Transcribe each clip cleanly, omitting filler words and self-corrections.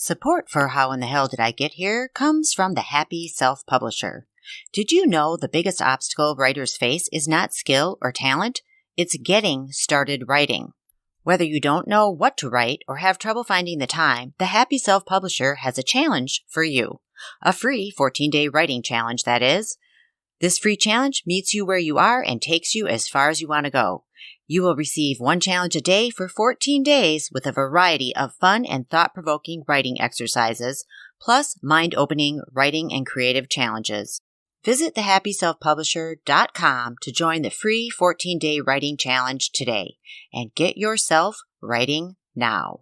Support for How in the Hell Did I Get Here comes from the Happy Self-Publisher. Did you know the biggest obstacle writers face is not skill or talent? It's getting started writing. Whether you don't know what to write or have trouble finding the time, the Happy Self-Publisher has a challenge for you. A free 14-day writing challenge, that is. This free challenge meets you where you are and takes you as far as you want to go. You will receive one challenge a day for 14 days with a variety of fun and thought-provoking writing exercises, plus mind-opening writing and creative challenges. Visit thehappyselfpublisher.com to join the free 14-day writing challenge today and get yourself writing now.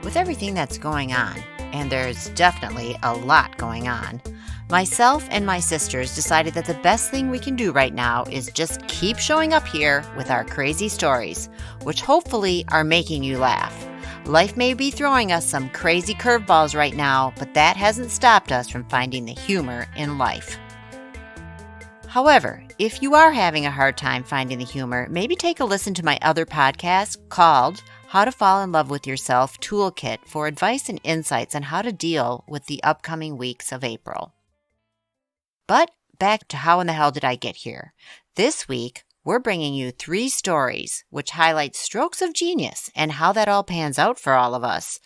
With everything that's going on, and there's definitely a lot going on, myself and my sisters decided that the best thing we can do right now is just keep showing up here with our crazy stories, which hopefully are making you laugh. Life may be throwing us some crazy curveballs right now, but that hasn't stopped us from finding the humor in life. However, if you are having a hard time finding the humor, maybe take a listen to my other podcast called How to Fall in Love with Yourself Toolkit for advice and insights on how to deal with the upcoming weeks of April. But back to How in the Hell Did I Get Here? This week, we're bringing you 3 stories which highlight strokes of genius and how that all pans out for all of us.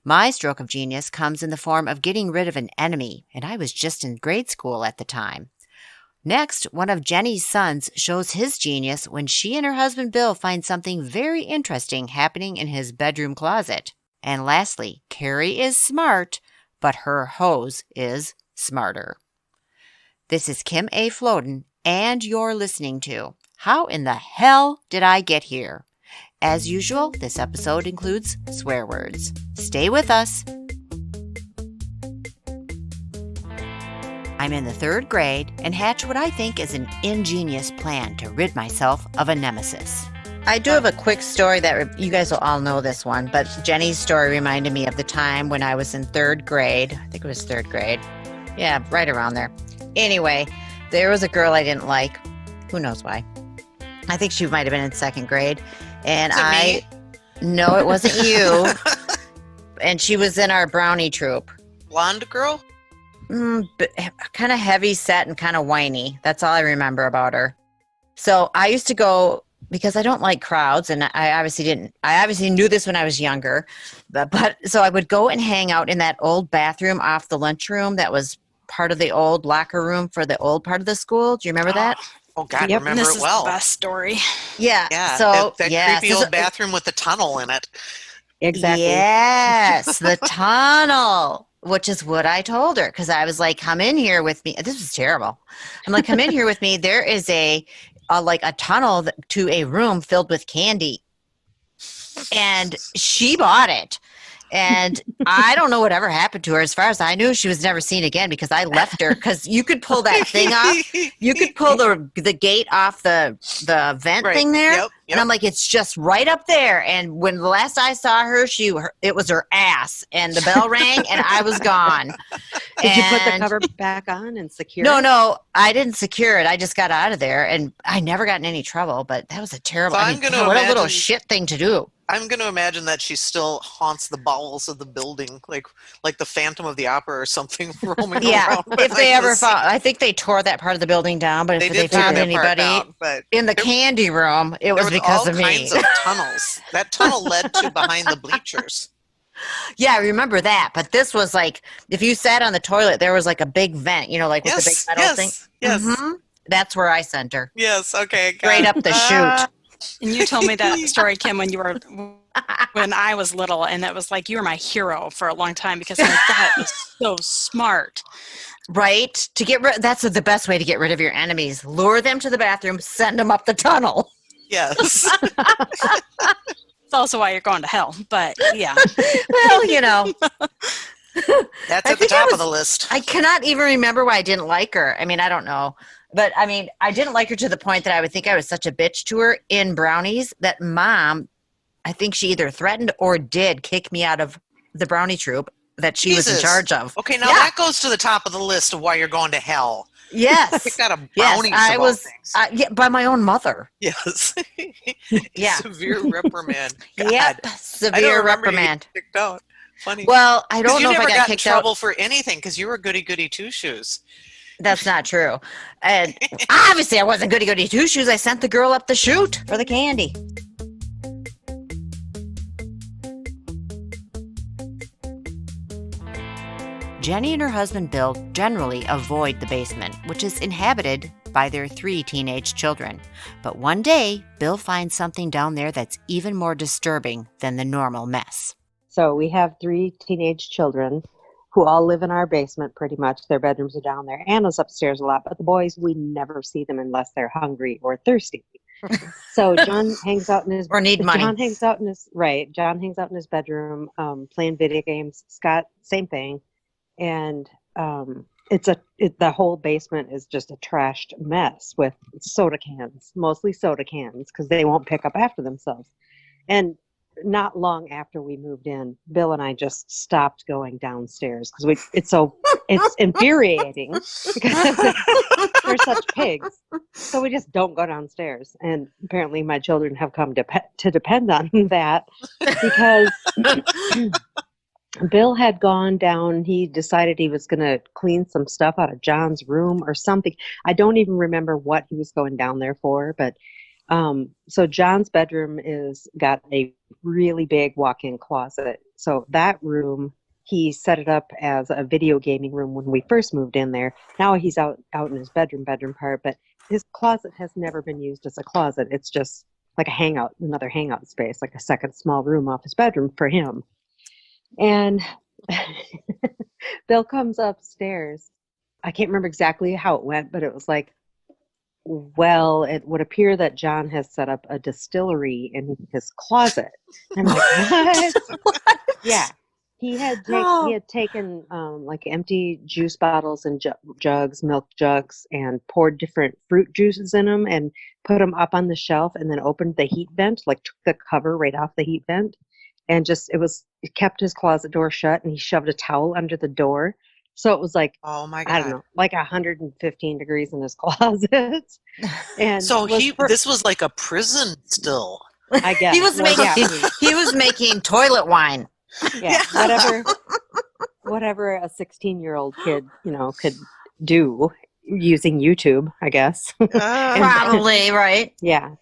My stroke of genius comes in the form of getting rid of an enemy, and I was just in grade school at the time. Next, one of Jenny's sons shows his genius when she and her husband Bill find something very interesting happening in his bedroom closet. And lastly, Kari is smart, but her hose is smarter. This is Kim A. Floden, and you're listening to How in the Hell Did I Get Here? As usual, this episode includes swear words. Stay with us. I'm in the 3rd grade and hatch what I think is an ingenious plan to rid myself of a nemesis. I do have a quick story that you guys will all know this one, but Jenny's story reminded me of the time when I was in 3rd grade. I think it was 3rd grade. Yeah, right around there. Anyway, there was a girl I didn't like. Who knows why? I think she might have been in 2nd grade. And no, it wasn't you. And she was in our brownie troop. Blonde girl? Kind of heavy set and kind of whiny. That's all I remember about her. So I used to go, because I don't like crowds, and I obviously knew this when I was younger, but so I would go and hang out in that old bathroom off the lunchroom that was part of the old locker room for the old part of the school. Do you remember that? Oh God, yep, remember this it well. Is the best story. Yeah. So that creepy old bathroom with the tunnel in it. Exactly. Yes, the tunnel. Which is what I told her, because I was like, come in here with me. This was terrible. I'm like, come in here with me. There is a tunnel to a room filled with candy. And she bought it. And I don't know whatever happened to her. As far as I knew, she was never seen again because I left her. Because you could pull that thing off. You could pull the gate off the vent thing there. Yep. And I'm like, it's just right up there. And when the last I saw her, it was her ass. And the bell rang and I was gone. Did you put the cover back on and secure it? No, I didn't secure it. I just got out of there. And I never got in any trouble. But that was a terrible, what a little shit thing to do. I'm going to imagine that she still haunts the bowels of the building, like the Phantom of the Opera or something, roaming around. If they ever found, I think they tore that part of the building down. But if they found anybody in the candy room, it was because of me. There were all kinds of tunnels. That tunnel led to behind the bleachers. Yeah, I remember that. But this was like, if you sat on the toilet, there was like a big vent, like with the big metal thing. Yes. Mm-hmm. That's where I sent her. Yes. Okay. Straight up the chute. And you told me that story, Kim, when I was little, and that was like you were my hero for a long time because I'm like, that is so smart. Right? To get rid, that's the best way to get rid of your enemies. Lure them to the bathroom, send them up the tunnel. Yes. It's also why you're going to hell, but yeah. Well, that's at the top of the list. I cannot even remember why I didn't like her. I mean, I don't know. But, I mean, I didn't like her to the point that I would think I was such a bitch to her in brownies that Mom, I think she either threatened or did kick me out of the brownie troop that she was in charge of. Okay, now that goes to the top of the list of why you're going to hell. Yes. Picked out of Yes, brownies I of all was things. by my own mother. Yes. Yeah. Severe reprimand. God. Yep, I don't severe remember you reprimand. getting kicked out. Funny. Well, I Because don't you know if I never got got in kicked out. trouble for anything because you were goody goody two shoes. That's not true. And obviously, I wasn't goody goody two shoes. I sent the girl up the chute for the candy. Jenny and her husband Bill generally avoid the basement, which is inhabited by their 3 teenage children. But one day, Bill finds something down there that's even more disturbing than the normal mess. So we have 3 teenage children who all live in our basement pretty much. Their bedrooms are down there. Anna's upstairs a lot, but the boys, we never see them unless they're hungry or thirsty. So John hangs out in his Or need money. John hangs out in his bedroom, playing video games. Scott, same thing. And the whole basement is just a trashed mess with soda cans, mostly soda cans, because they won't pick up after themselves. And not long after we moved in, Bill and I just stopped going downstairs because it's infuriating because they're such pigs. So we just don't go downstairs. And apparently my children have come to depend on that because Bill had gone down. He decided he was going to clean some stuff out of John's room or something. I don't even remember what he was going down there for, but so John's bedroom got a really big walk-in closet. So that room, he set it up as a video gaming room when we first moved in there. Now he's out in his bedroom part, but his closet has never been used as a closet. It's just like another hangout space, like a second small room off his bedroom for him. And Bill comes upstairs. I can't remember exactly how it went, but it was like, well, it would appear that John has set up a distillery in his closet. I'm like, what? Yeah. He had taken like empty juice bottles and jugs, milk jugs, and poured different fruit juices in them and put them up on the shelf and then opened the heat vent, like took the cover right off the heat vent. And it kept his closet door shut, and he shoved a towel under the door. So it was like, oh my God. I don't know, like 115 degrees in his closet. And so this was like a prison still. I guess. He was making toilet wine. Yeah. Whatever a 16-year-old kid, could do using YouTube, I guess. Probably, right? Yeah.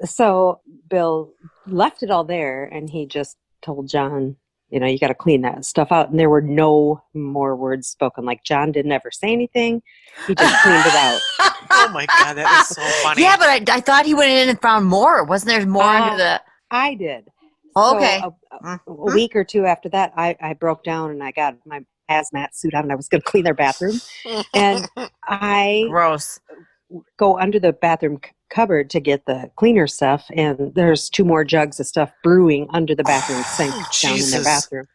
So Bill left it all there, and he just told John, you got to clean that stuff out. And there were no more words spoken. Like, John didn't ever say anything. He just cleaned it out. Oh my God, that is so funny. Yeah, but I thought he went in and found more. Wasn't there more under the... I did. Okay. So a week or two after that, I broke down and I got my hazmat suit on and I was going to clean their bathroom. And I Gross. Go under the bathroom cupboard to get the cleaner stuff, and there's 2 more jugs of stuff brewing under the bathroom sink down in their bathroom.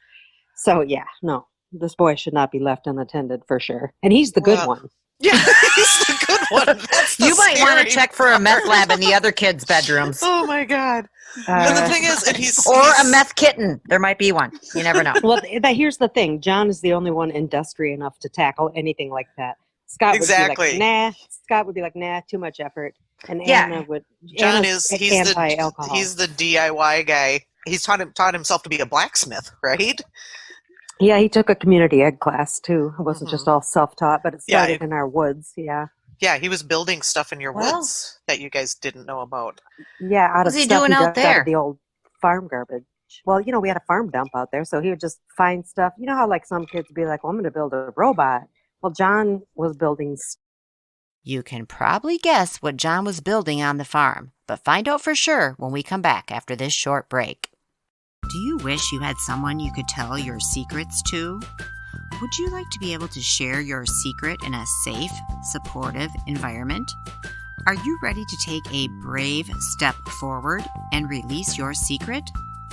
So yeah, no, this boy should not be left unattended for sure. And he's the good one. Yeah, he's the good one. You might want to check for a meth lab in the other kids' bedrooms. Oh my God. And the thing is, or a meth kitten. There might be one. You never know. Well, here's the thing. John is the only one industrious enough to tackle anything like that. Scott would be like, nah. Scott would be like, nah, too much effort. And Anna would. John he's anti-alcohol. He's the DIY guy. He's taught himself to be a blacksmith, right? Yeah, he took a community eg class too. It wasn't just all self-taught, but it started in our woods. Yeah. Yeah, he was building stuff in your woods that you guys didn't know about. Yeah, what was he doing out there? Out of the old farm garbage. Well, we had a farm dump out there, so he would just find stuff. You know how like some kids would be like, well, I'm going to build a robot. Well, John was building. You can probably guess what John was building on the farm, but find out for sure when we come back after this short break. Do you wish you had someone you could tell your secrets to? Would you like to be able to share your secret in a safe, supportive environment? Are you ready to take a brave step forward and release your secret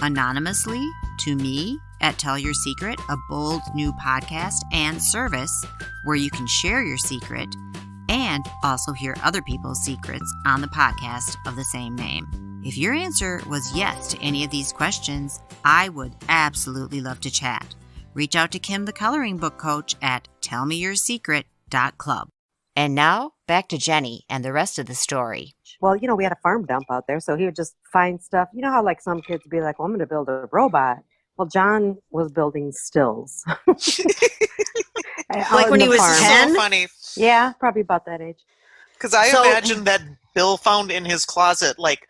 anonymously to me at Tell Your Secret, a bold new podcast and service where you can share your secret and also hear other people's secrets on the podcast of the same name? If your answer was yes to any of these questions, I would absolutely love to chat. Reach out to Kim, the coloring book coach, at tellmeyoursecret.club. And now, back to Jenny and the rest of the story. Well, we had a farm dump out there, so he would just find stuff. You know how like some kids would be like, well, I'm going to build a robot. Well, John was building stills. Like when he was This is 10? so funny. Yeah, probably about that age. Because I imagine that Bill found in his closet like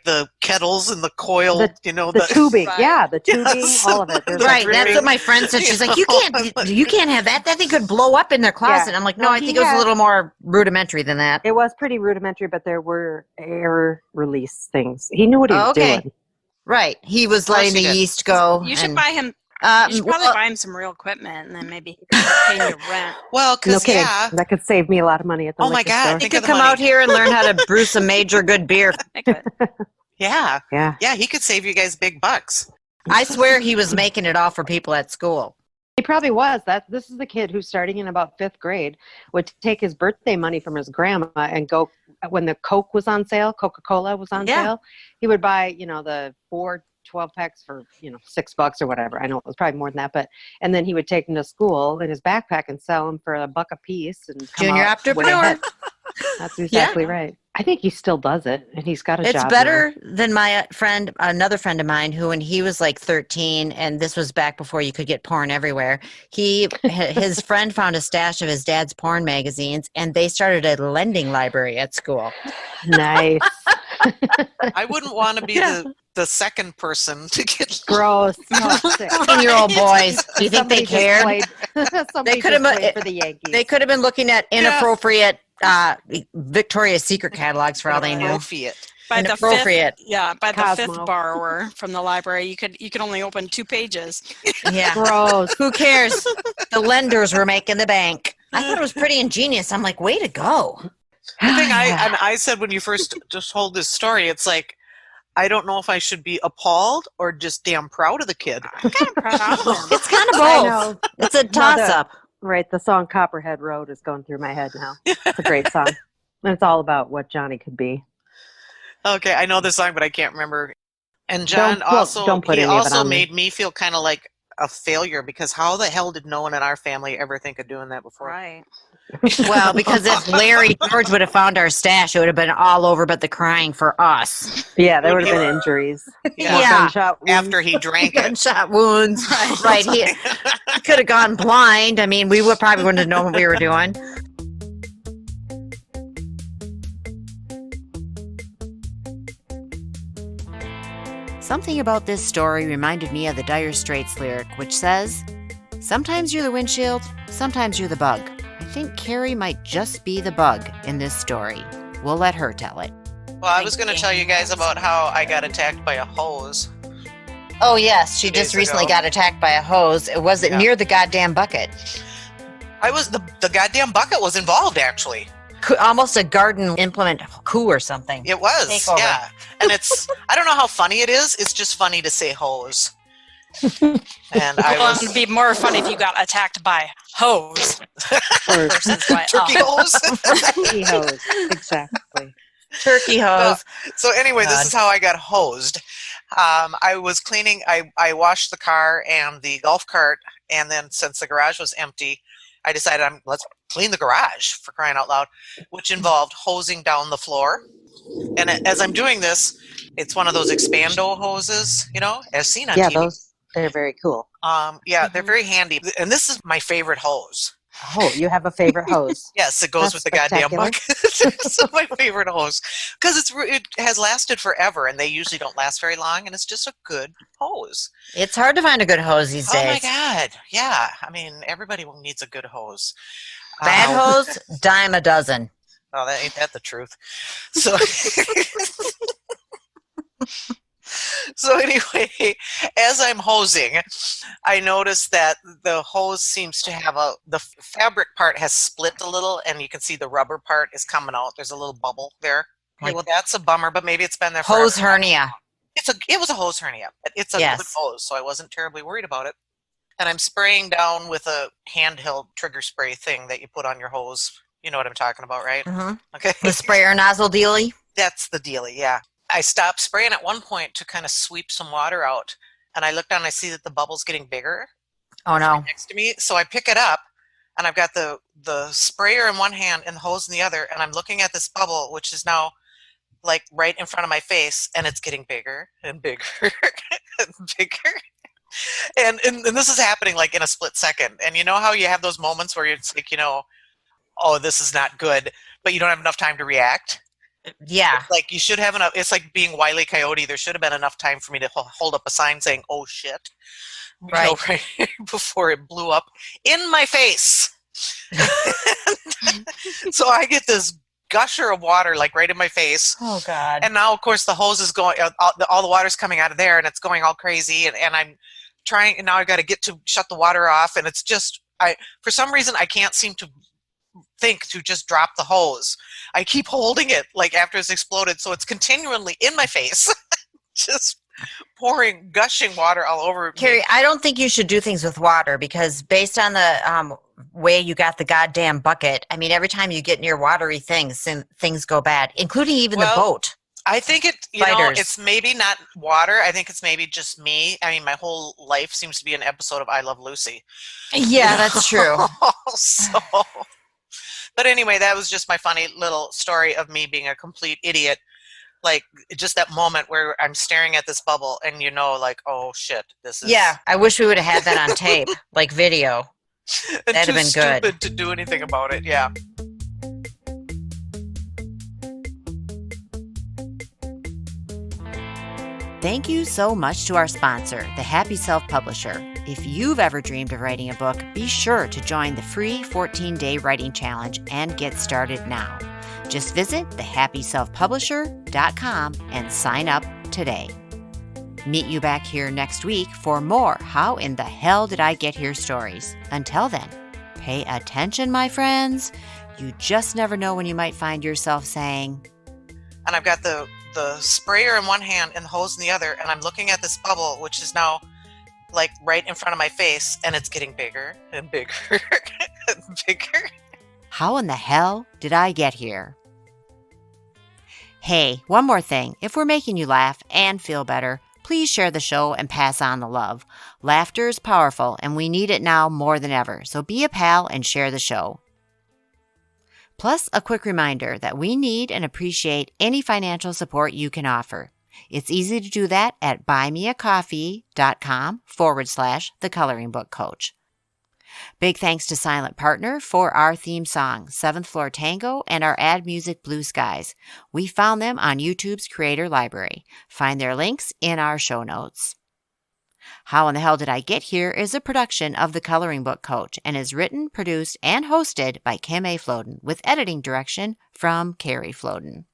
the kettles and the coil, The tubing. Right. Yeah, the tubing, Yes. all of it. There's Right, dripping. that's what my friend said. She's like, you can't have that. That thing could blow up in their closet. I'm like, no, No, I he think it was a had- little more rudimentary than that. It was pretty rudimentary, but there were air release things. He knew what he was doing. Right. He was course letting he the did. yeast go. You should and, buy him. You should probably well, buy him some real equipment, and then maybe he could pay your rent. Well, No because kidding. That could save me a lot of money at the Oh my liquor God, store. he think could of the come money. out here and learn how to brew some major good beer. I could. Yeah, Yeah. he could save you guys big bucks. I swear he was making it all for people at school. He probably was. This is the kid who's starting in about 5th grade, would take his birthday money from his grandma and go when the Coke was on sale, Coca-Cola was on Yeah. sale. He would buy, the 4 12 packs for, $6 or whatever. I know it was probably more than that, and then he would take them to school in his backpack and sell them for $1 a piece and come Junior out way entrepreneur. ahead. That's exactly right. I think he still does it, and he's got a It's job better than another friend of mine, who when he was like 13, and this was back before you could get porn everywhere, his friend found a stash of his dad's porn magazines, and they started a lending library at school. Nice. I wouldn't want to be the second person to get. Gross. No, sick. 10-year-old boys. Do you think Somebody they just cared? Somebody could just have- played for the Yankees. They could have been looking at inappropriate Victoria's Secret catalogs for all they knew. Appropriate. By the Inappropriate. fifth Cosmo. borrower from the library, you could only open 2 pages. Yeah. Gross. Who cares? The lenders were making the bank. I thought it was pretty ingenious. I'm like, way to go. The thing I said when you first just told this story, it's like, I don't know if I should be appalled or just damn proud of the kid. I'm kind of proud of him. It's kind of I both. know. It's a toss-up. Right, the song Copperhead Road is going through my head now. It's a great song. And it's all about what Johnny could be. Okay, I know this song, but I can't remember. And John don't put he any of it also on me. made me feel kind of like a failure, because how the hell did no one in our family ever think of doing that before? Right. Well, because if Larry George would have found our stash, it would have been all over but the crying for us. Yeah, there would have been injuries. Yeah. Yeah. Gunshot wounds. After he drank it. Gunshot wounds. Right. He could have gone blind. I mean, we probably wouldn't have known what we were doing. Something about this story reminded me of the Dire Straits lyric, which says, "Sometimes you're the windshield, sometimes you're the bug." I think Kari might just be the bug in this story. We'll let her tell it. Well, I was going to tell you guys about how I got attacked by a hose. Oh, yes. She just Days recently ago. got attacked by a hose. Was it Yeah. near the goddamn bucket? I was the goddamn bucket was involved, actually. Almost a garden implement coup or something. It was, Takeover. yeah. And I don't know how funny it is. It's just funny to say hose. And I Well, it'd was be more fun if you got attacked by hose Or versus by turkey hose. turkey hose. Exactly. Turkey hose. So anyway, God. this is how I got hosed. I was cleaning. I washed the car and the golf cart, and then since the garage was empty, I decided let's clean the garage, for crying out loud, which involved hosing down the floor. And as I'm doing this, it's one of those expando hoses, as seen on Yeah, TV. they're very cool. They're very handy. And this is my favorite hose. Oh, you have a favorite hose. Yes, it goes That's with the goddamn spectacular. bucket. It's my favorite hose because it has lasted forever, and they usually don't last very long, and it's just a good hose. It's hard to find a good hose these Oh my days. god, yeah. I mean, everybody needs a good hose. Bad hose, dime a dozen. Oh, that ain't that the truth. So, so anyway, as I'm hosing, I noticed that the hose seems to have the fabric part has split a little, and you can see the rubber part is coming out. There's a little bubble there. Okay, well, that's a bummer, but maybe it's been there forever. Hose hernia. It was a hose hernia. It's a Yes. good hose, so I wasn't terribly worried about it. And I'm spraying down with a handheld trigger spray thing that you put on your hose. You know what I'm talking about, right? Mm-hmm. Okay. The sprayer nozzle dealy. That's the dealie, yeah. I stopped spraying at one point to kind of sweep some water out, and I look down and I see that the bubble's getting bigger Oh no. next to me. So I pick it up, and I've got the the sprayer in one hand and the hose in the other, and I'm looking at this bubble, which is now like right in front of my face, and it's getting bigger and bigger and bigger. And this is happening like in a split second. And you know how you have those moments where it's like, oh, this is not good, but you don't have enough time to react? Yeah. It's like you should have enough. It's like being Wile E. Coyote. There should have been enough time for me to hold up a sign saying, oh, shit, Right. right before it blew up in my face. So I get this gusher of water like right in my face. Oh, God. And now, of course, the hose is going, all the water's coming out of there, and it's going all crazy. And I'm trying, and now I got to get to shut the water off. And it's just, for some reason, I can't seem to think to just drop the hose. I keep holding it like after it's exploded, so it's continually in my face, just pouring, gushing water all over Kari, me. I don't think you should do things with water because based on the way you got the goddamn bucket, I mean, every time you get near watery things go bad, including even the boat. I think it's maybe not water. I think it's maybe just me. I mean, my whole life seems to be an episode of I Love Lucy. Yeah, that's true. So, but anyway, that was just my funny little story of me being a complete idiot. Like, just that moment where I'm staring at this bubble and like, oh shit, this is... Yeah, I wish we would have had that on tape, like video. And that'd have been good. Stupid to do anything about it, yeah. Thank you so much to our sponsor, the Happy Self Publisher. If you've ever dreamed of writing a book, be sure to join the free 14-day writing challenge and get started now. Just visit thehappyselfpublisher.com and sign up today. Meet you back here next week for more How in the Hell Did I Get Here stories. Until then, pay attention, my friends. You just never know when you might find yourself saying... And I've got the sprayer in one hand and the hose in the other, and I'm looking at this bubble, which is now like right in front of my face, and it's getting bigger and bigger and bigger. How in the hell did I get here? Hey, one more thing. If we're making you laugh and feel better, please share the show and pass on the love. Laughter is powerful, and we need it now more than ever, so be a pal and share the show. Plus, a quick reminder that we need and appreciate any financial support you can offer. It's easy to do that at buymeacoffee.com/The Coloring Book Coach. Big thanks to Silent Partner for our theme song, 7th Floor Tango, and our ad music, Blue Skies. We found them on YouTube's Creator Library. Find their links in our show notes. How in the Hell Did I Get Here is a production of The Coloring Book Coach and is written, produced, and hosted by Kim A. Floden with editing direction from Kari Floden.